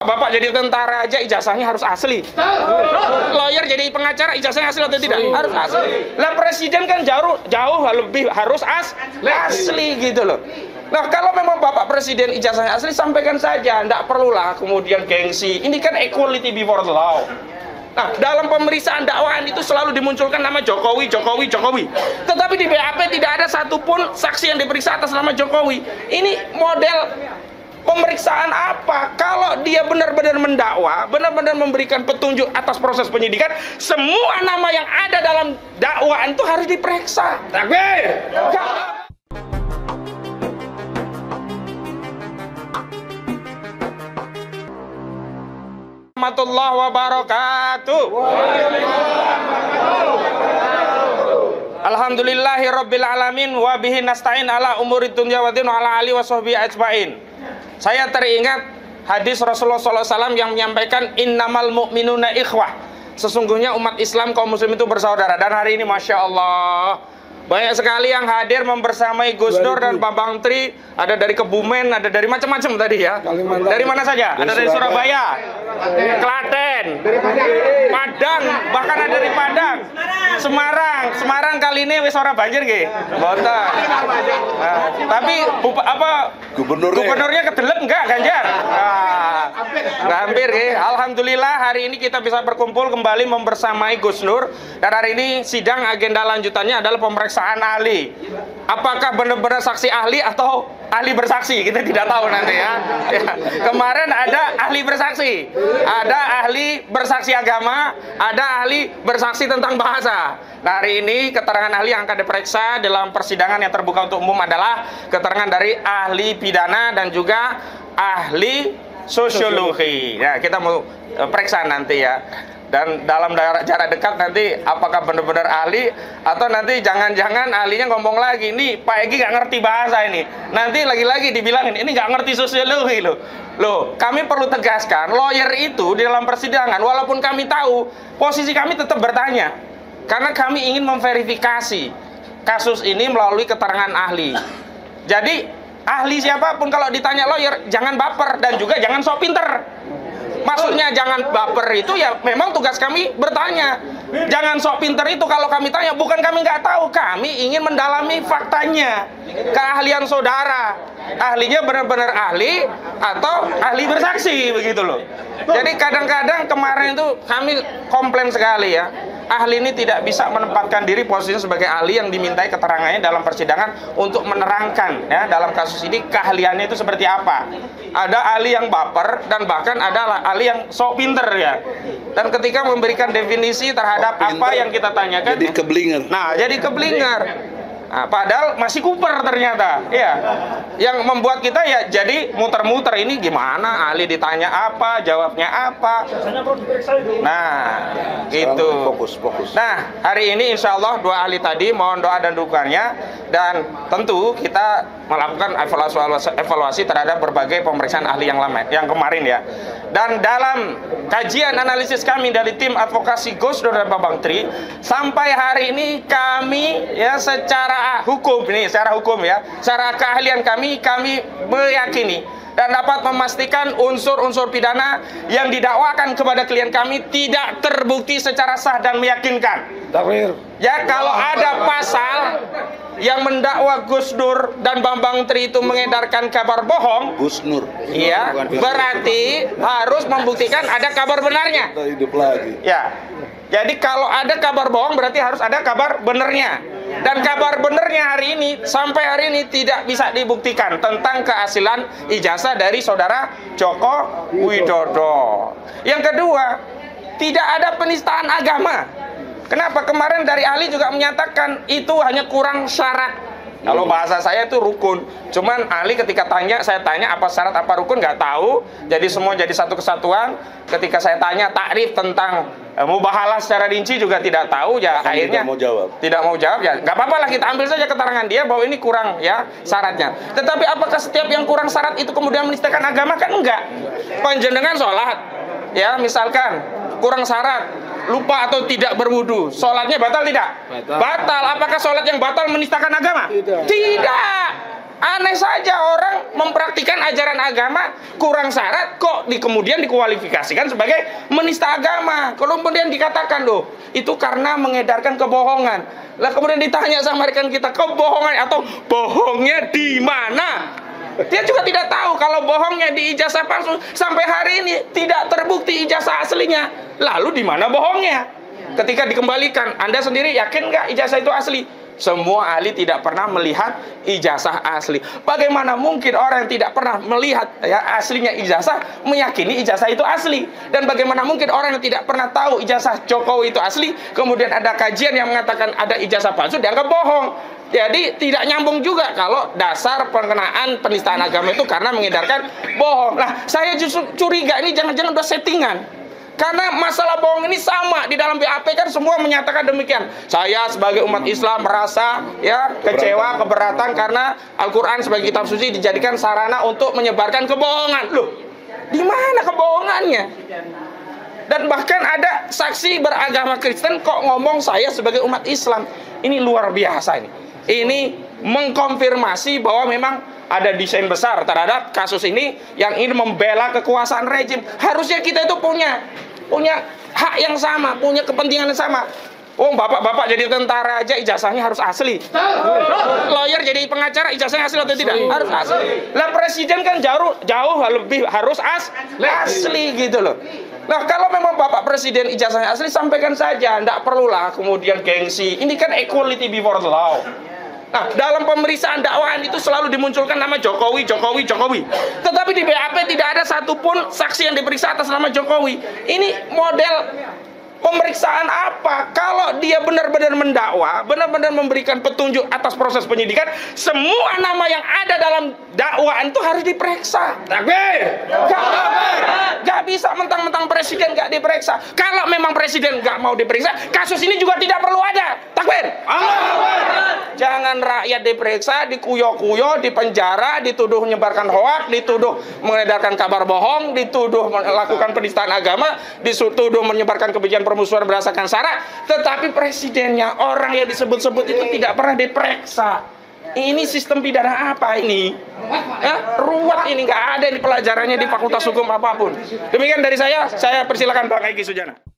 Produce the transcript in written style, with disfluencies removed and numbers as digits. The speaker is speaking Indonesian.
Bapak jadi tentara aja ijazahnya harus asli. Lawyer jadi pengacara ijazahnya asli atau tidak? Harus asli. Lah presiden kan jauh lebih harus asli gitu loh. Nah kalau memang Bapak Presiden ijazahnya asli, sampaikan saja, tidak perlulah kemudian gengsi. Ini kan equality before the law. Nah dalam pemeriksaan dakwaan itu selalu dimunculkan nama Jokowi. Tetapi di BAP tidak ada satupun saksi yang diperiksa atas nama Jokowi. Ini model pemeriksaan apa? Kalau dia benar-benar mendakwa, benar-benar memberikan petunjuk atas proses penyidikan, semua nama yang ada dalam dakwaan itu harus diperiksa. Takbir. Warahmatullahi wabarakatuh. Alhamdulillahi rabbil alamin wa bihi nasta'in ala umuri dunya wa din wa ala alihi wa sahbihi ajmain. Saya teringat hadis Rasulullah SAW yang menyampaikan innamal mu'minuna ikhwah. Sesungguhnya umat Islam kaum muslim itu bersaudara. Dan hari ini Masya Allah banyak sekali yang hadir membersamai Gus Dur dan Bambang Tri. Ada dari Kebumen, ada dari macam-macam tadi ya. Dari mana saja? Ada dari Surabaya, Klaten, Padang, bahkan ada dari Padang, Semarang kali ini wis ora banjir nggih. Mboten. Tapi gubernurnya kedelep enggak Ganjar? Hampir nggih. Alhamdulillah hari ini kita bisa berkumpul kembali membersamai Gus Dur. Dan hari ini sidang agenda lanjutannya adalah pemeriksaan ahli. Apakah benar-benar saksi ahli atau ahli bersaksi? Kita tidak tahu nanti ya. Kemarin ada ahli bersaksi, ada ahli bersaksi agama, ada ahli bersaksi tentang bahasa. Nah, hari ini keterangan ahli yang akan diperiksa dalam persidangan yang terbuka untuk umum adalah keterangan dari ahli pidana dan juga ahli sosiologi. Ya, kita mau periksa nanti ya. Dan dalam jarak dekat nanti apakah benar-benar ahli atau nanti jangan-jangan ahlinya ngomong lagi, nih Pak Egi nggak ngerti bahasa ini. Nanti lagi-lagi dibilangin ini nggak ngerti sosiologi loh. Loh, kami perlu tegaskan, lawyer itu di dalam persidangan walaupun kami tahu posisi kami tetap bertanya. Karena kami ingin memverifikasi kasus ini melalui keterangan ahli. Jadi ahli siapapun kalau ditanya lawyer jangan baper dan juga jangan sok pinter. Maksudnya jangan baper itu ya memang tugas kami bertanya. Jangan sok pinter itu kalau kami tanya, bukan kami nggak tahu, kami ingin mendalami faktanya. Keahlian saudara, ahlinya benar-benar ahli atau ahli bersaksi begitu loh. Jadi kadang-kadang kemarin itu kami komplain sekali ya. Ahli ini tidak bisa menempatkan diri posisinya sebagai ahli yang dimintai keterangannya dalam persidangan untuk menerangkan ya dalam kasus ini keahliannya itu seperti apa. Ada ahli yang baper dan bahkan ada ahli yang sok pinter ya. Dan ketika memberikan definisi terhadap apa yang kita tanyakan, jadi keblinger. Nah, jadi keblinger. Nah, padahal masih Cooper ternyata, ya. Yang membuat kita ya jadi muter-muter ini gimana? Ahli ditanya apa, jawabnya apa? Nah, gitu. Fokus. Nah, hari ini insya Allah dua ahli tadi mohon doa dan dukungannya, dan tentu kita melakukan evaluasi terhadap berbagai pemeriksaan ahli yang lama, yang kemarin ya. Dan dalam kajian analisis kami dari tim advokasi Gus Dur dan Bambang Tri, sampai hari ini kami ya secara hukum ya, secara keahlian kami meyakini dan dapat memastikan unsur-unsur pidana yang didakwakan kepada klien kami tidak terbukti secara sah dan meyakinkan. Ya, kalau ada pasal yang mendakwa Gus Dur dan Bambang Tri itu mengedarkan kabar bohong, Gus Nur, iya, berarti harus membuktikan ada kabar benarnya. Hidup lagi. Ya, jadi kalau ada kabar bohong berarti harus ada kabar benernya. Dan kabar benernya hari ini sampai hari ini tidak bisa dibuktikan tentang keaslian ijazah dari saudara Joko Widodo. Yang kedua, tidak ada penistaan agama. Kenapa? Kemarin dari ahli juga menyatakan itu hanya kurang syarat. Kalau bahasa saya itu rukun. Cuman ahli ketika saya tanya apa syarat apa rukun nggak tahu. Jadi semua jadi satu kesatuan. Ketika saya tanya takrif tentang mubahalah secara rinci juga tidak tahu ya. Akhirnya tidak mau jawab ya. Nggak apa-apa lah, kita ambil saja keterangan dia bahwa ini kurang ya syaratnya. Tetapi apakah setiap yang kurang syarat itu kemudian menistakan agama? Kan enggak. Panjenengan sholat ya misalkan kurang syarat, lupa atau tidak berwudu, sholatnya batal tidak? Batal. Apakah sholat yang batal menistakan agama? Tidak. Aneh saja orang mempraktikkan ajaran agama kurang syarat kok kemudian dikualifikasikan sebagai menista agama. Kalau kemudian dikatakan loh, itu karena mengedarkan kebohongan. Lah kemudian ditanya sama rekan kita, kebohongan atau bohongnya di mana? Dia juga tidak tahu kalau bohongnya di ijazah palsu. Sampai hari ini tidak terbukti ijazah aslinya. Lalu di mana bohongnya? Ketika dikembalikan, Anda sendiri yakin nggak ijazah itu asli? Semua ahli tidak pernah melihat ijazah asli. Bagaimana mungkin orang yang tidak pernah melihat aslinya ijazah meyakini ijazah itu asli? Dan bagaimana mungkin orang yang tidak pernah tahu ijazah Jokowi itu asli, kemudian ada kajian yang mengatakan ada ijazah palsu, dianggap bohong? Jadi tidak nyambung juga kalau dasar pengenaan penistaan agama itu karena mengedarkan bohong. Nah, saya justru curiga ini jangan-jangan udah settingan. Karena masalah bohong ini sama di dalam BAP kan semua menyatakan demikian. Saya sebagai umat Islam merasa kecewa, keberatan karena Al-Quran sebagai kitab suci dijadikan sarana untuk menyebarkan kebohongan. Loh, di mana kebohongannya? Dan bahkan ada saksi beragama Kristen kok ngomong saya sebagai umat Islam. Ini luar biasa ini. Ini mengkonfirmasi bahwa memang ada desain besar terhadap kasus ini yang ingin membela kekuasaan rejim. Harusnya kita itu punya hak yang sama, punya kepentingan yang sama. Oh, bapak-bapak jadi tentara aja ijazahnya harus asli. Lawyer jadi pengacara ijazahnya asli atau tidak? Harus asli. Lah presiden kan jauh lebih harus asli gitu loh. Nah, kalau memang bapak presiden ijazahnya asli, sampaikan saja, enggak perlulah kemudian gengsi. Ini kan equality before the law. Nah, dalam pemeriksaan dakwaan itu selalu dimunculkan nama Jokowi. Tetapi di BAP tidak ada satupun saksi yang diperiksa atas nama Jokowi. Ini model pemeriksaan apa? Kalau dia benar-benar mendakwa, benar-benar memberikan petunjuk atas proses penyidikan, semua nama yang ada dalam dakwaan itu harus diperiksa. Takbir! Gak bisa mentang-mentang presiden gak diperiksa. Kalau memang presiden gak mau diperiksa, kasus ini juga tidak perlu ada. Takbir! Jangan rakyat diperiksa, dikuyo-kuyo, dipenjara, dituduh menyebarkan hoak, dituduh mengedarkan kabar bohong, dituduh melakukan penistaan agama, dituduh menyebarkan kebencian permusuhan berdasarkan sara, tetapi presidennya, orang yang disebut-sebut itu tidak pernah diperiksa. Ini sistem pidana apa ini? Ruwet ini, nggak ada di pelajarannya di Fakultas Hukum apapun. Demikian dari saya persilakan Bang Egy Sujana.